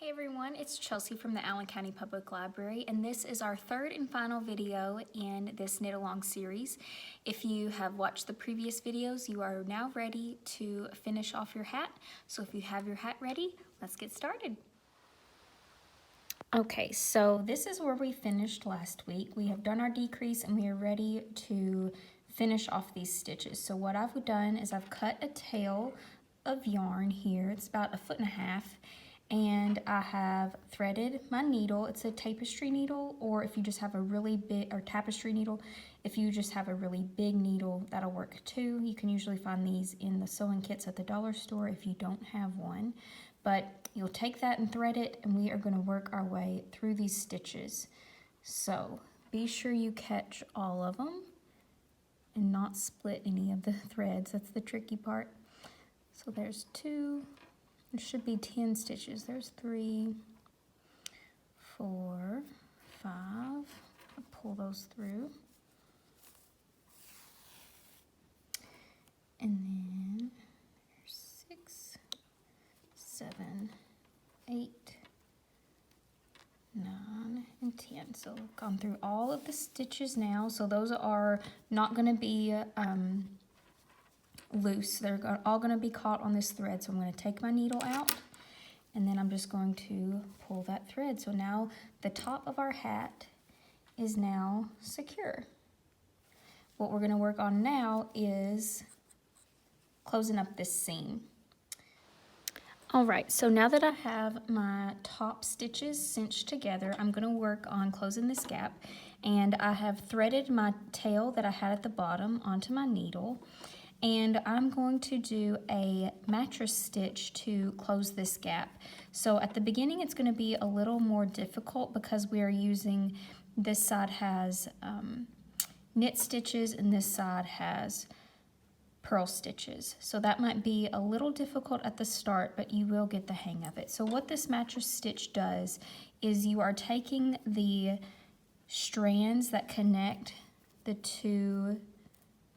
Hey everyone, it's Chelsea from the Allen County Public Library, and this is our third and final video in this knit along series. If you have watched the previous videos, you are now ready to finish off your hat. So if you have your hat ready, let's get started. Okay, so this is where we finished last week. We have done our decrease and we are ready to finish off these stitches. So what I've done is I've cut a tail of yarn here. It's about 1.5 feet. And I have threaded my needle. It's a tapestry needle, or if you just have a really big, or tapestry needle, if you just have a really big needle, that'll work too. You can usually find these in the sewing kits at the dollar store if you don't have one. But you'll take that and thread it, and we are going to work our way through these stitches. So be sure you catch all of them and not split any of the threads. That's the tricky part. So there's 2. There should be 10 stitches. There's 3, 4, 5. I'll pull those through. And then there's 6, 7, 8, 9, and 10. So we've gone through all of the stitches now. So those are not going to be loose. They're all going to be caught on this thread. So I'm going to take my needle out and then I'm just going to pull that thread. So now the top of our hat is now secure. What we're going to work on now is closing up this seam. Alright, so now that I have my top stitches cinched together, I'm going to work on closing this gap. And I have threaded my tail that I had at the bottom onto my needle. And I'm going to do a mattress stitch to close this gap. So at the beginning it's going to be a little more difficult because we are using, this side has knit stitches and this side has purl stitches. So that might be a little difficult at the start, but you will get the hang of it. So what this mattress stitch does is you are taking the strands that connect the 2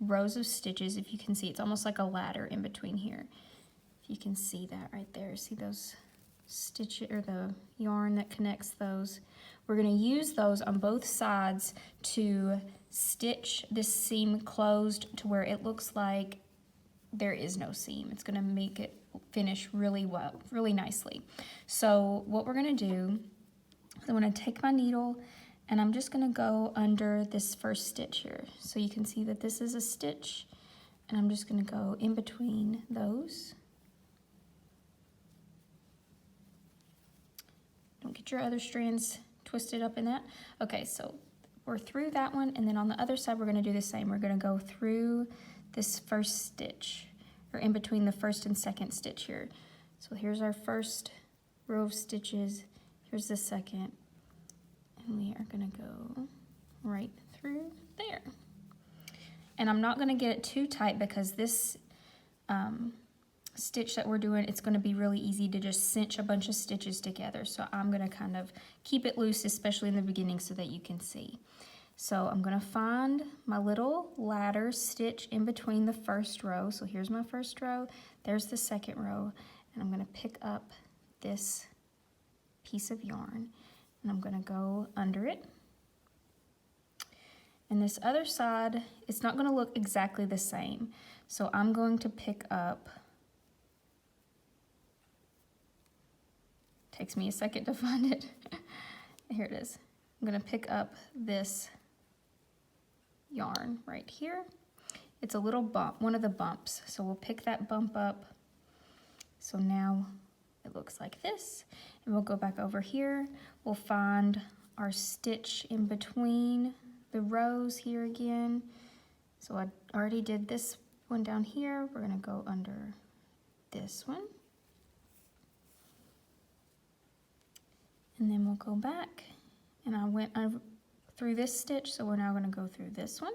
rows of stitches. If you can see, it's almost like a ladder in between here. If you can see that right there, see those stitches or the yarn that connects those. We're going to use those on both sides to stitch this seam closed to where it looks like there is no seam. It's going to make it finish really well, really nicely. So what we're going to do is I'm going to take my needle and I'm just going to go under this first stitch here. So you can see that this is a stitch, and I'm just going to go in between those. Don't get your other strands twisted up in that. Okay, so we're through that one, and then on the other side we're going to do the same. We're going to go through this first stitch, or in between the first and second stitch here. So here's our first row of stitches, here's the second, and we are going to go right through there. And I'm not going to get it too tight because this stitch that we're doing, it's going to be really easy to just cinch a bunch of stitches together. So I'm going to kind of keep it loose, especially in the beginning, so that you can see. So I'm going to find my little ladder stitch in between the first row. So here's my first row, there's the second row, and I'm going to pick up this piece of yarn and I'm going to go under it. And this other side, it's not going to look exactly the same. So I'm going to pick up, takes me a second to find it. Here it is. I'm going to pick up this yarn right here. It's a little bump, one of the bumps. So we'll pick that bump up. So now it looks like this. And we'll go back over here. We'll find our stitch in between the rows here again. So I already did this one down here. We're going to go under this one. And then we'll go back. And I went through this stitch, so we're now going to go through this one.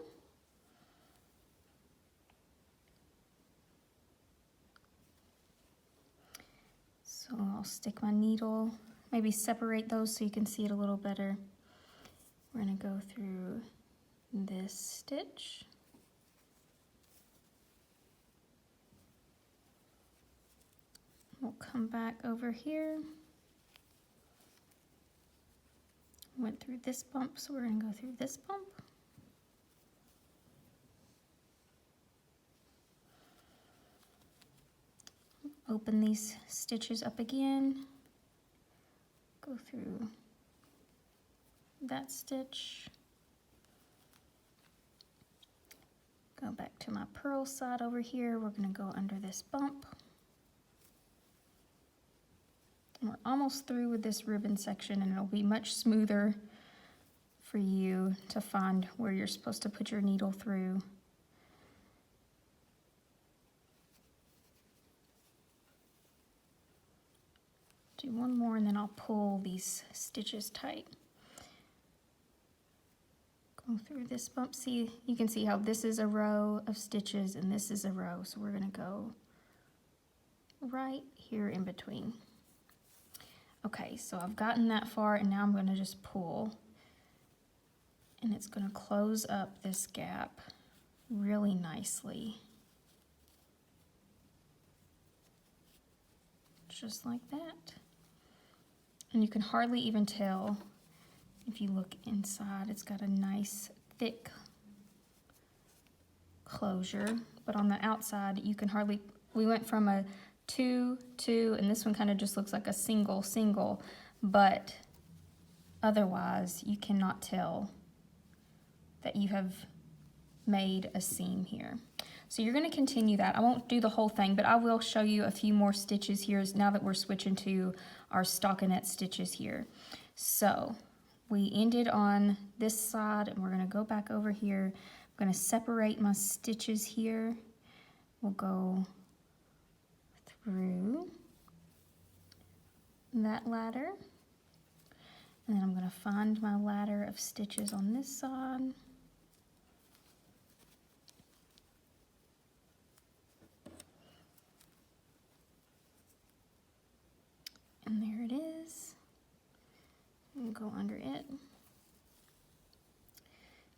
So I'll stick my needle, maybe separate those so you can see it a little better. We're going to go through this stitch. We'll come back over here Went through this bump, so we're going to go through this bump. Open these stitches up again. Go through that stitch. Go back to my purl side over here. We're going to go under this bump. And we're almost through with this ribbon section, and it'll be much smoother for you to find where you're supposed to put your needle through. Do one more and then I'll pull these stitches tight. Go through this bump. See, you can see how this is a row of stitches and this is a row. So we're going to go right here in between. Okay, so I've gotten that far and now I'm going to just pull. And it's going to close up this gap really nicely. Just like that. And you can hardly even tell if you look inside. It's got a nice thick closure, but on the outside you can hardly, we went from a 2, 2, and this one kind of just looks like a single, but otherwise you cannot tell that you have made a seam here. So you're going to continue that. I won't do the whole thing, but I will show you a few more stitches here now that we're switching to our stockinette stitches here. So we ended on this side and we're going to go back over here. I'm going to separate my stitches here. We'll go through that ladder, and then I'm going to find my ladder of stitches on this side. And there it is. And go under it.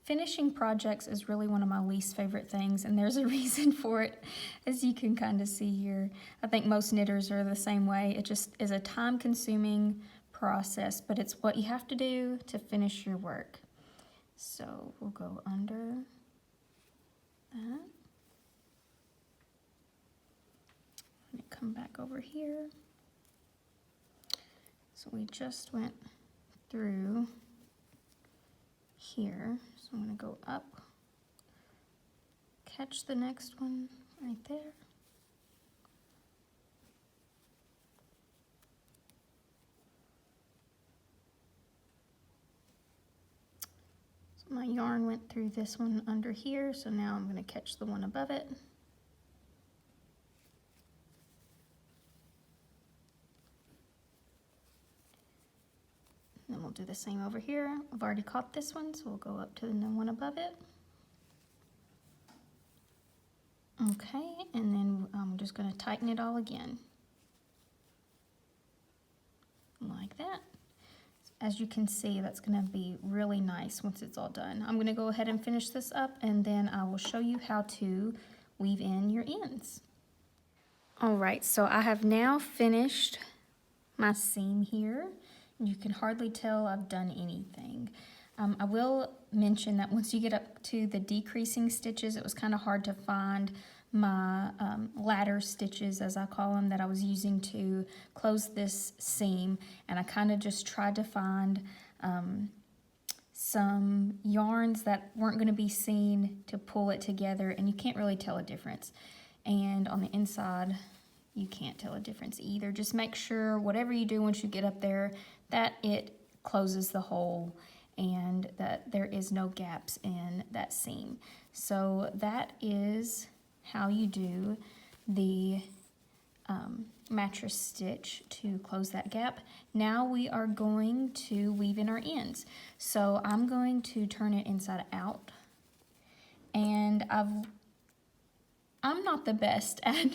Finishing projects is really one of my least favorite things, and there's a reason for it, as you can kind of see here. I think most knitters are the same way. It just is a time-consuming process, but it's what you have to do to finish your work. So we'll go under that. And come back over here. So we just went through here. So I'm going to go up, catch the next one right there. So my yarn went through this one under here, so now I'm going to catch the one above it. Then we'll do the same over here. I've already caught this one, so we'll go up to the one above it. Okay, and then I'm just going to tighten it all again. Like that. As you can see, that's going to be really nice once it's all done. I'm going to go ahead and finish this up, and then I will show you how to weave in your ends. All right, so I have now finished my seam here. You can hardly tell I've done anything. I will mention that once you get up to the decreasing stitches, it was kind of hard to find my ladder stitches, as I call them, that I was using to close this seam, and I kind of just tried to find some yarns that weren't going to be seen to pull it together, and you can't really tell a difference. And on the inside, you can't tell a difference either. Just make sure whatever you do once you get up there, that it closes the hole and that there is no gaps in that seam. So that is how you do the mattress stitch to close that gap. Now we are going to weave in our ends. So I'm going to turn it inside out, and I'm not the best at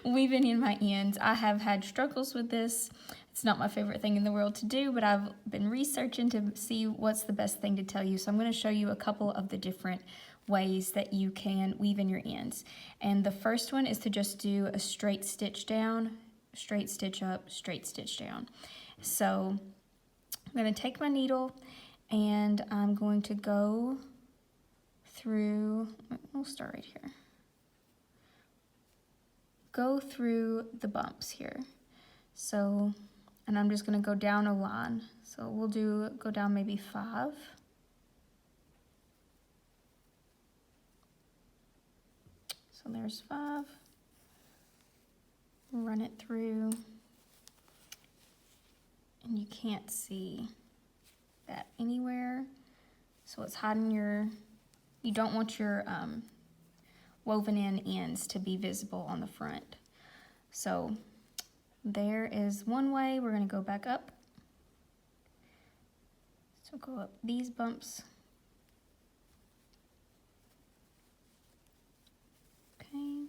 weaving in my ends. I have had struggles with this. It's not my favorite thing in the world to do, but I've been researching to see what's the best thing to tell you. So I'm going to show you a couple of the different ways that you can weave in your ends. And the first one is to just do a straight stitch down, straight stitch up, straight stitch down. So I'm going to take my needle and I'm going to go through, we'll start right here. Go through the bumps here. So, and I'm just going to go down a line. So we'll go down maybe 5. So there's 5. Run it through. And you can't see that anywhere. So it's hiding you don't want your woven in ends to be visible on the front. So there is one way. We're going to go back up. So go up these bumps. Okay.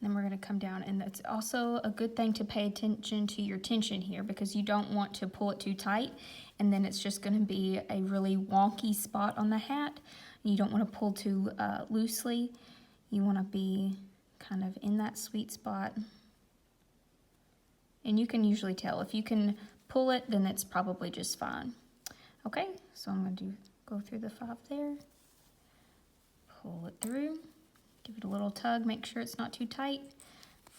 Then we're going to come down, and it's also a good thing to pay attention to your tension here, because you don't want to pull it too tight and then it's just going to be a really wonky spot on the hat. You don't want to pull too loosely. You want to be kind of in that sweet spot. And you can usually tell. If you can pull it, then it's probably just fine. Okay, so I'm going to go through the 5 there. Pull it through. Give it a little tug, make sure it's not too tight.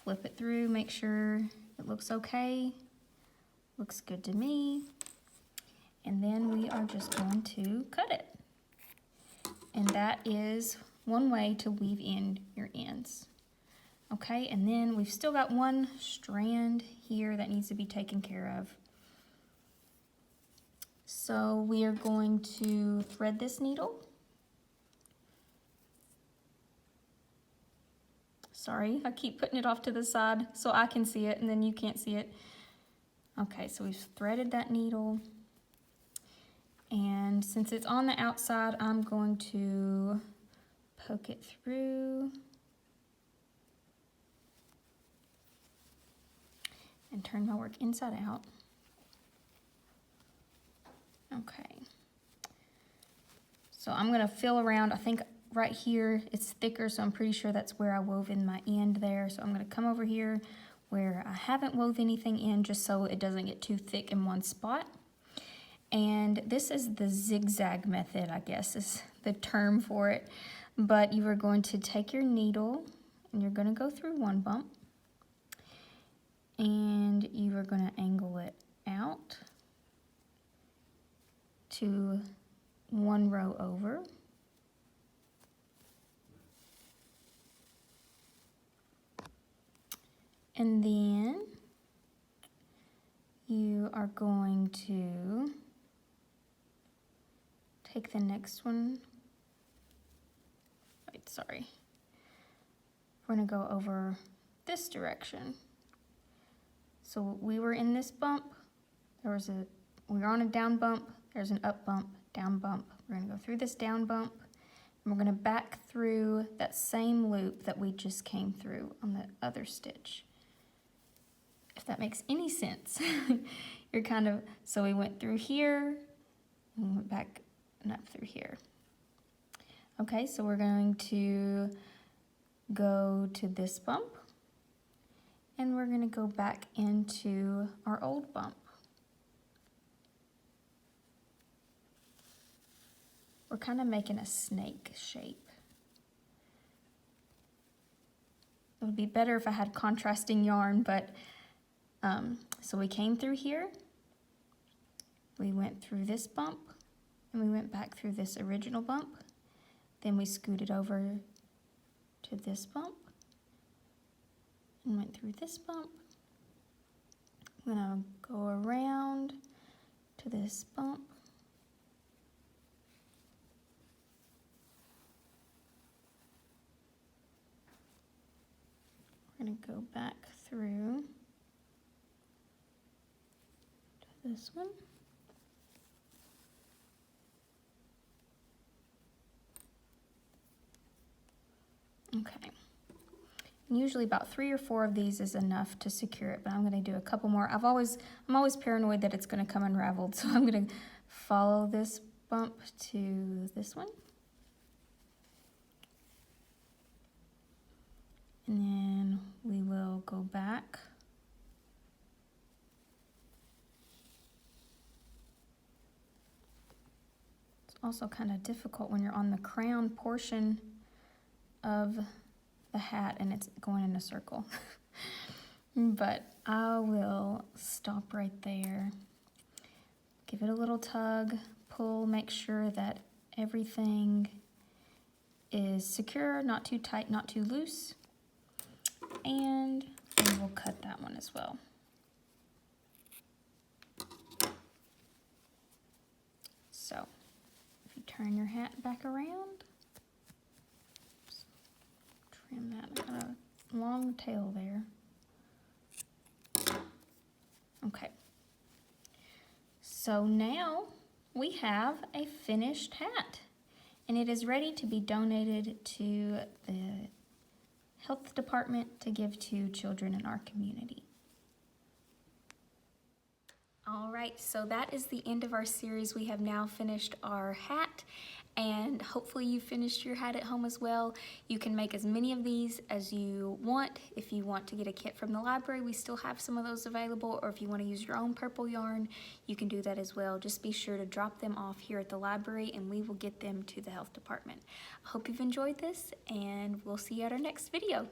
Flip it through, make sure it looks okay. Looks good to me. And then we are just going to cut it. And that is one way to weave in your ends. Okay, and then we've still got one strand here that needs to be taken care of. So we are going to thread this needle. Sorry, I keep putting it off to the side so I can see it and then you can't see it. Okay, so we've threaded that needle. And since it's on the outside, I'm going to poke it through and turn my work inside out. Okay. So I'm gonna feel around. I think right here it's thicker, so I'm pretty sure that's where I wove in my end there. So I'm gonna come over here where I haven't wove anything in, just so it doesn't get too thick in one spot. And this is the zigzag method, I guess is the term for it. But you are going to take your needle and you're gonna go through one bump and you are gonna angle it out to one row over. And then you are going to take the next one. Wait, sorry. We're gonna go over this direction. So we were in this bump. We were on a down bump. There's an up bump, down bump. We're gonna go through this down bump. And we're gonna back through that same loop that we just came through on the other stitch. If that makes any sense. You're kind of, so we went through here, and we went back and up through here. Okay, so we're going to go to this bump, and we're gonna go back into our old bump. We're kind of making a snake shape. It would be better if I had contrasting yarn, but so we came through here, we went through this bump, and we went back through this original bump. Then we scooted over to this bump and went through this bump. I'm gonna go around to this bump. We're gonna go back through to this one. Okay. And usually about 3 or 4 of these is enough to secure it, but I'm going to do a couple more. I'm always paranoid that it's going to come unraveled, so I'm going to follow this bump to this one. And then we will go back also kind of difficult when you're on the crown portion of the hat and it's going in a circle. But I will stop right there. Give it a little tug, pull, make sure that everything is secure, not too tight, not too loose. And we will cut that one as well. So, if you turn your hat back around, trim that, got a long tail there. Okay. So now we have a finished hat, and it is ready to be donated to the health department to give to children in our community. All right, so that is the end of our series. We have now finished our hat, and hopefully you finished your hat at home as well. You can make as many of these as you want. If you want to get a kit from the library, we still have some of those available, or if you want to use your own purple yarn, you can do that as well. Just be sure to drop them off here at the library and we will get them to the health department. I hope you've enjoyed this, and we'll see you at our next video.